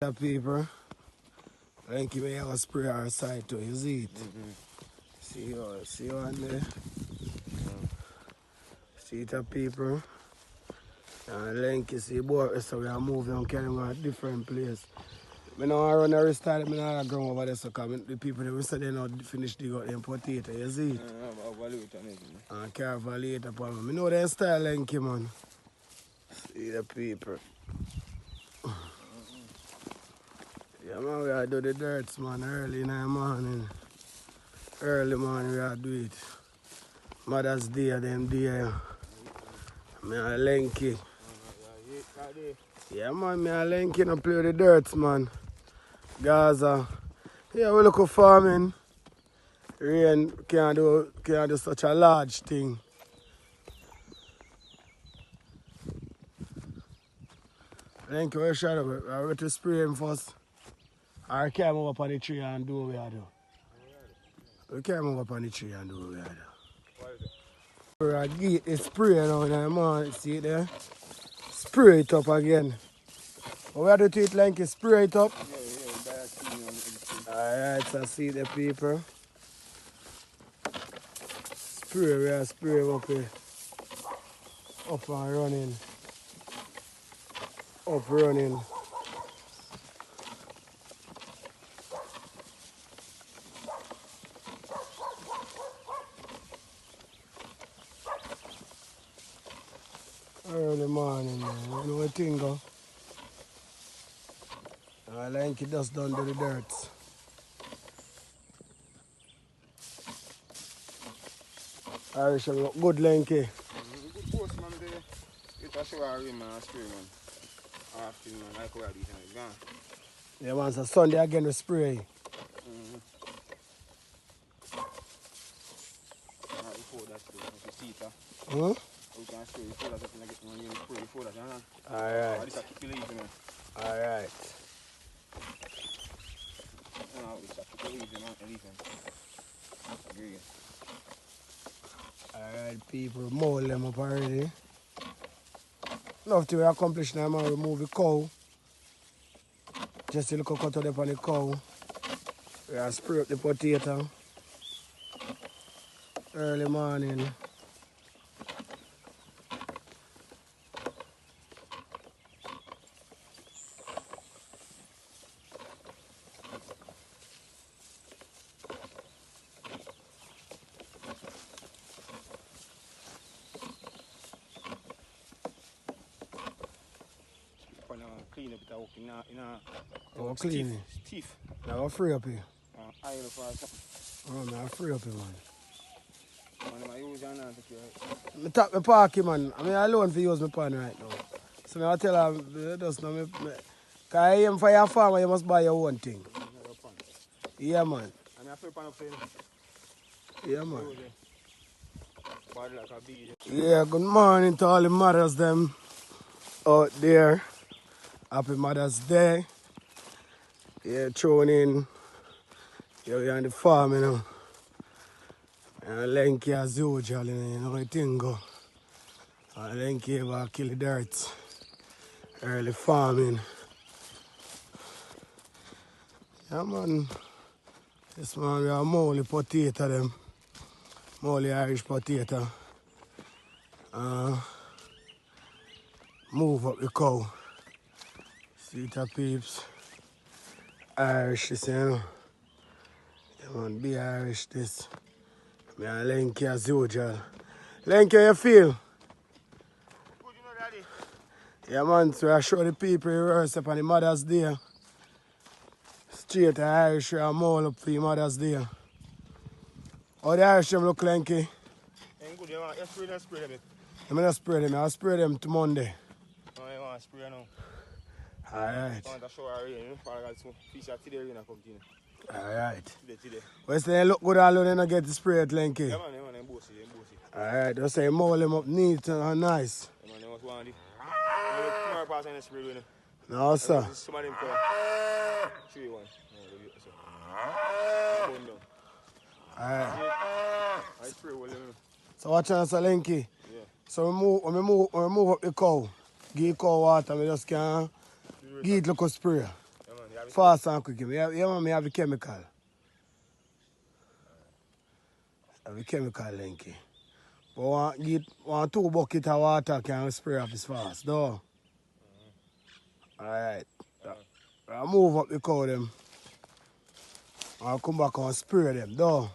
The people, like you may have a spray our side too, you see it? See you on there? See it, people? And like you see boat, so we are moving and carrying to a different place. I don't run a restart, I don't go over there, so come the people they say they not finish dig out them potato, you see it? And carry for later, I know their style like you, man. See the people. Yeah, man, we gotta do the dirts, man, early in the morning. Early morning, we gotta do it. Mother's Day, them day. Me a lanky. Yeah, man, me a lanky and play with the dirts, man. Gaza. Yeah, we look for farming. Rain can't do such a large thing. Lanky, we shut up. I went to spray him first. Or can move up on the tree and do what we are do. We can move up on the tree and do what we are do. We're going to get the spray now, man. See it there? Spray it up again. What we are doing to it, like spray it up? Alright, so see the people. Spray, we are spraying up here. Up and running. Up running. Early morning, man. You know what thing go? I like it just done to the dirt. Irish look good, Lenky. Good post, man. It's a show of rain, man. A spray, man. Afternoon, man. Like how I do it, and it's gone. Yeah, man. So Sunday again we spray. Before that, you see it, Hmm? we can spray before that, when you spray before that, Alright. this is keep it easy, man. Alright. This is keep it easy, man. Agree. Alright, people, mold them up already. Enough to accomplish now, man. Remove the cow. Just a little cut out up on the cow. We are spray up the potato. Early morning. Clean up the hook in Oh, clean it. Teeth. Now I'm free up here. Oil for something. Oh, I'm free up here, man. Man, I use your hand to take it. I tap my parking, man. I mean, I alone for use my pan right now. So I tell her, just now, because I am for your farmer, you must buy your own thing. Yeah, man. And I put pan up for you. Yeah, man. Bad like a bee. Yeah, good morning to all the mothers them out there. Happy Mother's Day. Yeah, throwing in. Yeah, we're on the farm, you know. And Lenky as usual, you know the thing go. And Lenky ever kill the dirt. Early farming. Yeah, man. This man, we have moldy potato them. Moldy Irish potato. Move up the cow. See it, peeps. Irish, this, you know. Yeah, man, be Irish, this. Me and Lenky as usual. Lenky, how you feel? Good, you know, Daddy. Yeah, man, so I show the people reverse up on the Mother's Day. Straight to Irish, we are more up for the Mother's Day. How the Irish them look, Lenky? Ain't good, you want to spray them, I'm going to spray them. I'll spray them to Monday. Oh, you want to spray now? Alright. I want to show her rain, you know, for I got some fish out today, rain come today. Alright. Today. Well, they look good all they not get the spray at Lenky. Yeah, man, them bossy. Alright, just say mold them up neat and nice. Yeah, man, they must want it. Tomorrow pass on the spray, you know. No, sir. Some of them come. 3-1. Alright. I spray well, you know. So what chance, Lenky? Yeah. So when we move up the cow, give cow water, we just can't give it like a spray. Yeah, man, Fast and quick. Yeah, man, me have the chemical. Have the chemical, Linky. But want 2 buckets of water can spray off his fast, though. Alright. I'll move up the cow them. I'll come back and spray them, though.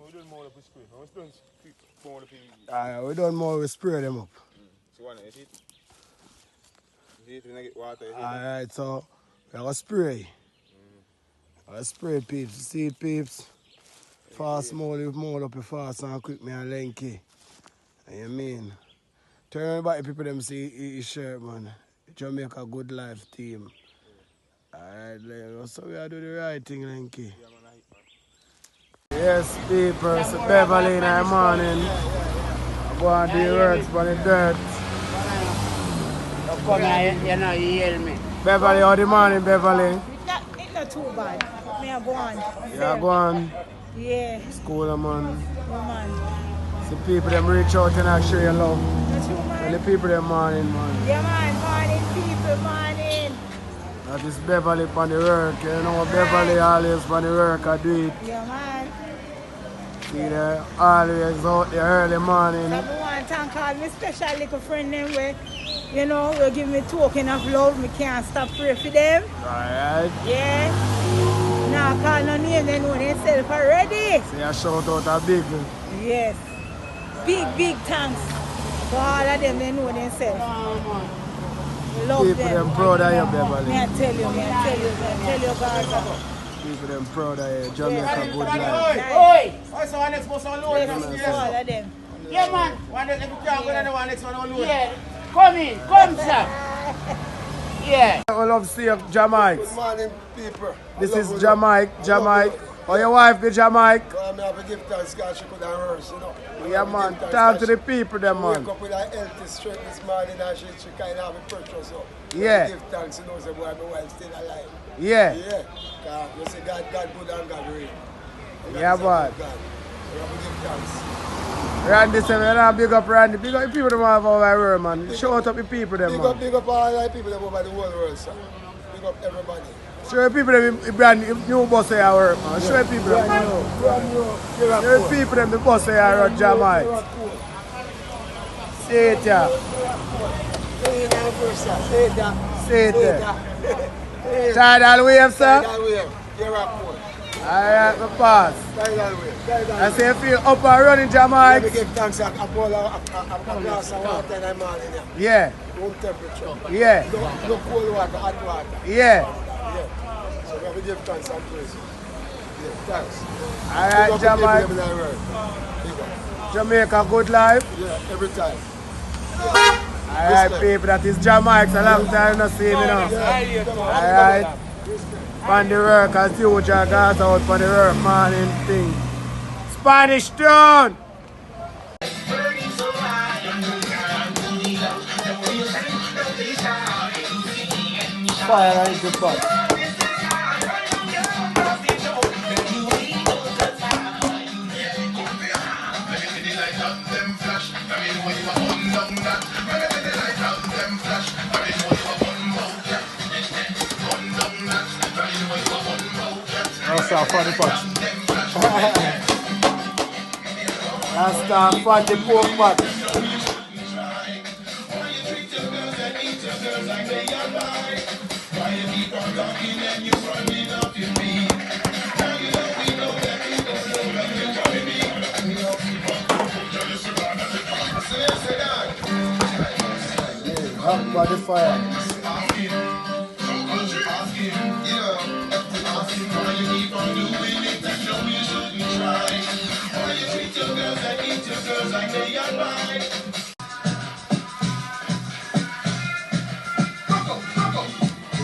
We done more up with spray. Alright, we done more, we spray them up. So what is it? Is it when I get water? Alright, so we have a spray. I spray peeps, see it peeps. Fast mold up your fast and quick me and lanky. You mean? Turn back people them see his shirt, man. Jamaica good life team. Alright, so we are do the right thing, lanky. Yes, people, it's Beverly in the morning. I go and do the works for the dirt. Come here, you know, you hear me. Beverly, how the morning, Beverly? It's not too bad. Me a go on. Yeah, go on. Yeah. School, man. Yeah, man. The people them reach out and I show you love. That's you, man. And the people them morning, man. Yeah, man. Morning, people. Morning. That is Beverly on the work. You know, Beverly always on the work, I do it. Yeah, man. See there, always out there early morning. So I want to thank all my special little friend them where, you know, will give me token of love. Me can't stop pray for them. Alright. Yeah. Now call no name, they know themselves already. See a shout out a big. Yes. Big thanks to all of them, they know themselves. We love People them proud of you, Beverly. Me I tell you, Gaza. People them proud of you. Jamaica good life. Oi! So one next most on load. All of them. Yeah, man. One next, if you can't go down the one next one on load. Yeah. Come in, come, sir. Yeah. I love to see you, Jamaica. Good morning, people. This is Jamaica. Oh, your wife be Jamaica? Well, I have to give thanks because she could have hers, you know. Yeah, man. Talk to the people, them, She man. wake up with her healthy strength this morning and she kind of have a pressure, so. Yeah. Give thanks, you know, say, boy, my wife still alive. Yeah. Yeah. Because you say God good and God real. Yeah, boy. God. So you have to give thanks. Randy said, big up Randy. Big up the people them have over there, man. Shout out the people, them, man. Big up all the people that over the whole world, sir. Big up everybody. Show the people them the brand new bus here work, man. Show the people them. Brand new. Show the people them the bus here at Jamaica. See it, yeah. See it, yeah. Tidal wave, sir. Tidal wave. You're up, boy. Alright, my pass. Tidal wave. I say you feel up and running, Jamaica. Let me give thanks a glass of water in the morning. Yeah, Room temperature. yeah, No cold water, hot water. yeah. Yeah. So we have to give thanks and praise. Yeah, thanks. Alright, Big up the Jamaica. people in the world. Big up. Jamaica good life. Yeah, every time. Alright, people, that is Jamaica. A long time no see me now. Alright. On the work as usual, Gaza out for the work morning thing. Spanish town! Fire is the pot. That's our funny pot. That's our funny pork pot. Up by the fire.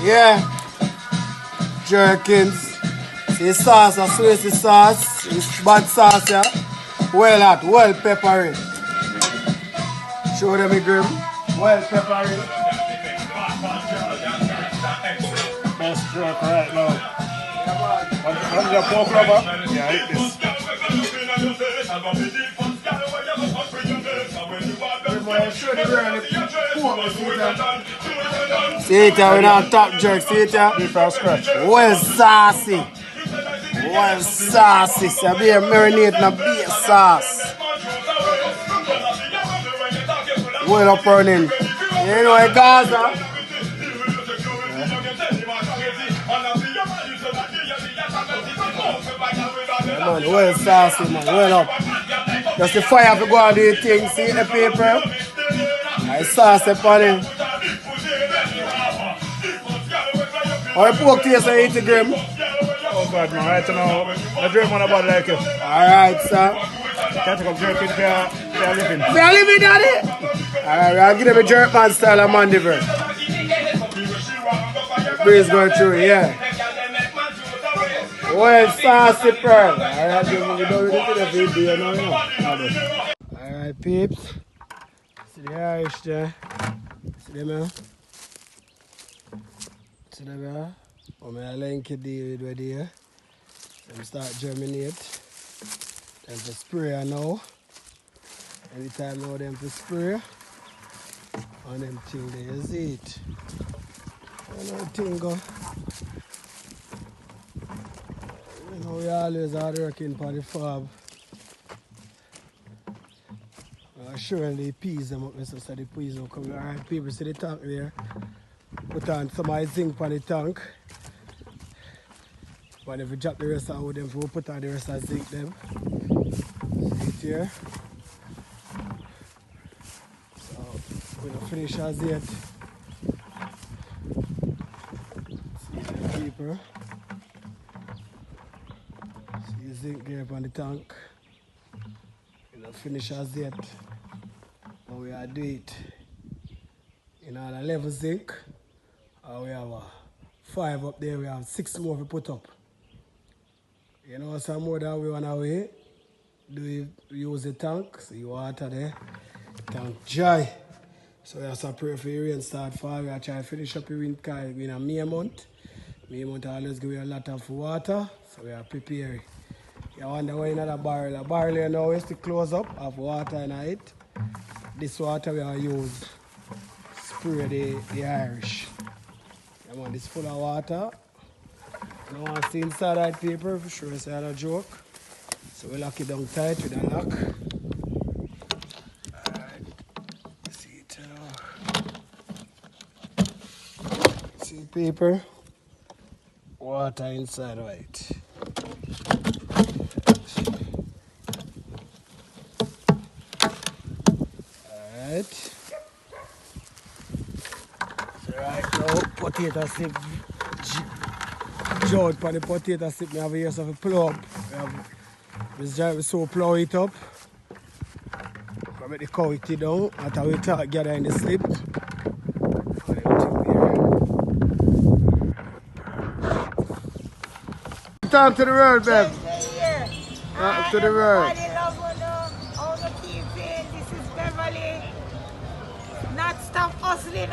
Yeah, jerkins. See sauce, a sweet sauce. It's bad sauce, yeah. Well hot, well peppery. Show them the grim. Well peppery. Best jerk right now. What's your pork rubber? Yeah, I like this. See it here with our top jerk, see it here? Beef from scratch. Well saucy. Well saucy. So be a marinate in a beer sauce. Well up running. You know Gaza? Yeah, man, well saucy, man. Well up. Just the fire to go and do your thing. See the paper? I sauce upon it. Or the pork taste and eat the grim. Oh God, man, right now, the drink one about like it. Alright, sir. Can't take up jerking for your living. We are living, daddy? Alright, I'll give them a jerk man style of mandiver. Breeze going through, yeah. Well, saucy pearl. Alright, we don't really see the video now. Alright, peeps. See the Irish there. See them, man? See them, man? Oh, man, I like it with there. Them start germinate. Them to spray now. Anytime now them to spray. And them thing they use it. You know the thing go. You know we always hard working for the farm. Showing the peas them up there, so the peas will come. Alright, people see the tank there. Put on some of the zinc on the tank. But if we drop the rest out them, we'll put on the rest of the zinc them. See it here. So we're gonna finish as yet. See the paper. See the zinc there on the tank. We're gonna finish as yet. But we are doing it in our 11 zinc. We have 5 up there, we have 6 more to put up. You know, some more that we want away. Do you use the tank? So you water there. Tank dry. So we have to pray for the rain start fall. We are trying to finish up the wind in a May month. May month always give you a lot of water. So we are preparing. You wonder why another barrel. A barrel you know is to close up, have water in it. This water we are use spray the Irish. Yeah, man, this full of water. You don't want to see inside that paper, for sure it's not a joke. So we lock it down tight with a lock. Alright. See it now. See the paper? Water inside of it. Alright. So right now, potato chip. Judge for the potato chip, we have years of a plow up. This drive is so plow it up. I make the cow it down after we gather in the slip. Time to the road, babe. To the road. This is Beverly. Not stop hustling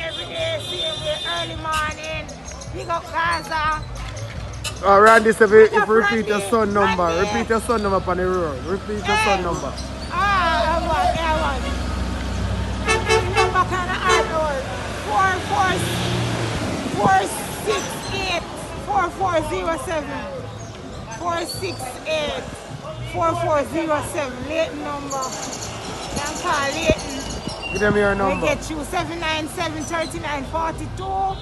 every day, same way, early morning. Big up Gaza. Oh, Randy, if you repeat your son number, repeat your son number on the road. Repeat your son number. I want. The number kind of hard. 468 4407. 468 4407. Late number. Can call Leighton. Give them your number. We get you 797-3942.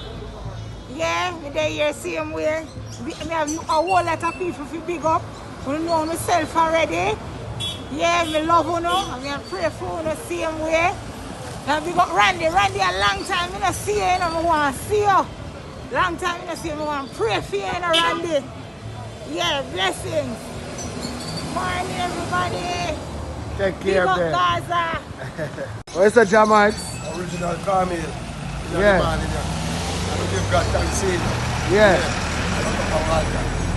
Yeah, me there here same way. Me have a whole lot of people to big up. You know myself already. Yeah, me love you know. I mean, pray for you same way. And we got Randy. Randy, a long time I don't see you, and I want to see you. Long time I don't see you, I want to pray for you, Randy. Yeah, blessings. Morning, everybody. Take care, big man. up Gaza. Where's the Jamaica? Original Carmel. Yeah. Give God thanks. Yeah.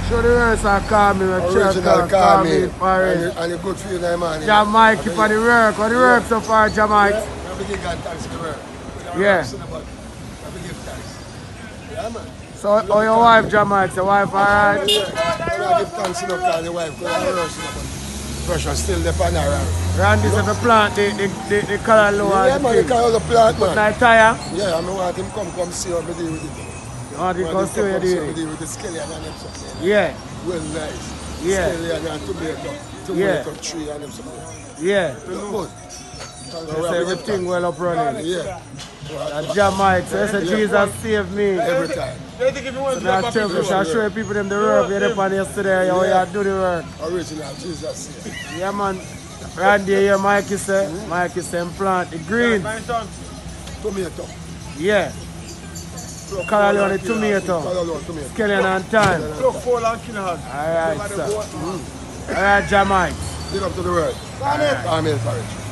Show the words of Carmel. Original Carmel. Paris. And a good feeling, man. Jamaica for the work. What the work so far, Jamaica? Yeah, we give God thanks for the work. Yeah. We give thanks. Yeah, man. So, oh, your wife, Jamaica, your wife, alright? Yeah. I give thanks enough to the wife, because I pressure still there on around. Randy said the plant, the color low. Yeah, man, the car was a plant, man. Night tire? Yeah, I want him come see how me deal with it. You want him to come see how you deal with it? With the skeleton and them something. Yeah. Well, nice. Yeah. Skeleton and tomato tree and them something. Yeah. Good. So everything well up running. Yeah. That Jamaica, so I said Jesus save me. Every time. So now I shall show people them the work we did on yesterday, how you do the work. Original Jesus save. Yeah man. Randy here, Mikey say plant the green. Tomato. Yeah. Color on the tomato. Skeleton and tan. Alright, sir. Alright, Jamaica. Get up to the world. Amen, courage.